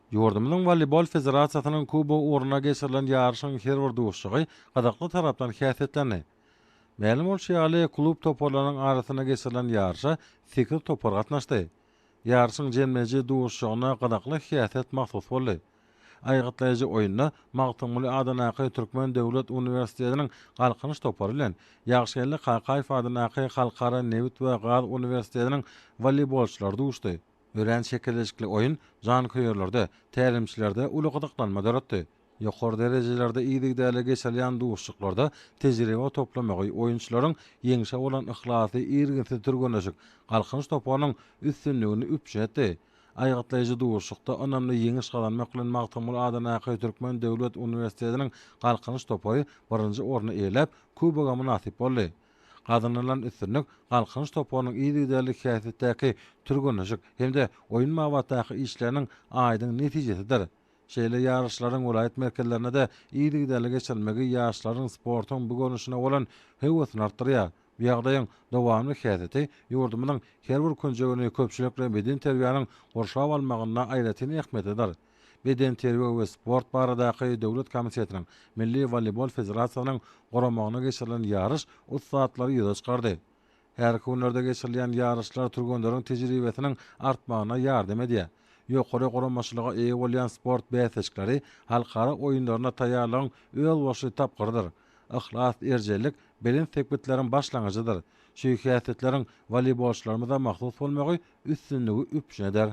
Yurdumyň Voleybol Federasiýasynyň Kuba uğruna geçirilen ýarşyň her bir duşşugy gadakly tarapdan häsiýetlendi. Ma'lum bolşaýaly klub toparlarynyň arasyna geçirilen ýarşa 8 topar gatnaşdy. Ýarşyň jemleji duşşugyna gadakly häsiýet mahsus boldy. Aýgatlaýjy oýunda Magtymly Adanaky Türkmen Döwlet Uniwersitetiniň galkynyş topary bilen Ýagşyly Kakaýew Adanaky Halkara Newit we Gaz Uniwersitetiniň voleybolçylary duşdy. Ören şekilleşikli oyun jan köýerlerde, tälimçilerde uly gydyklanma daratdy. Ýokary derejelerde ýygydaly geçirýän duşşuklarda tejribe toplamagy oýunçylaryň ýeňişe bolan ihlasy irginti türgünüşik galkynyş toparynyň üstünligini üpşetdi. Aýgatlaýjy duşşukda önemli ýeňiş galanmak bilen Magtymly Adanaky Türkmen Döwlet Uniwersitetiniň galkynyş topary birinji orny eýlep kubaga munasip boldy. Kazanılan üstünlük galkynyş toparynyň ýygydaly häsiýetdäki türgünüşik hemde oýun mawatdaky işleriniň aýdyň netijesidir. Şeýle ýarışlaryň welaýat merkezlerine de ýygydaly geçirilmegi ýaşlaryň sportyň bu görnüşine bolan hewesyny artdyrýar. Bu ýagdaýyň dowamly häsiýeti ýurdumyň her bir künjegini köpçülikle beden terbiýanyň gorşap almagyna aýratyn ähmetidir. Beden terbiýe we sport baradaky döwlet komissiyasiniň Milli Voleybol Federasiýasynyň goramagyna geçirilen ýarış 30 saatlary ýyda çykardy. Her günlerde geçirilen ýarışlar türgünleriň tejribesiniň artmagyna ýardam edýär. Ýokary goramaçylyga eýe bolýan sport bäsleşikleri halkara oýunlaryna taýýarlaryň öýel başy tapgyrdyr. Ihlas, erjelik bilen tekbitleriň başlangyjydyr. Şu häsiýetleriň voleybolçylarymyza mahsus bolmagy üstünligi üpşeneder.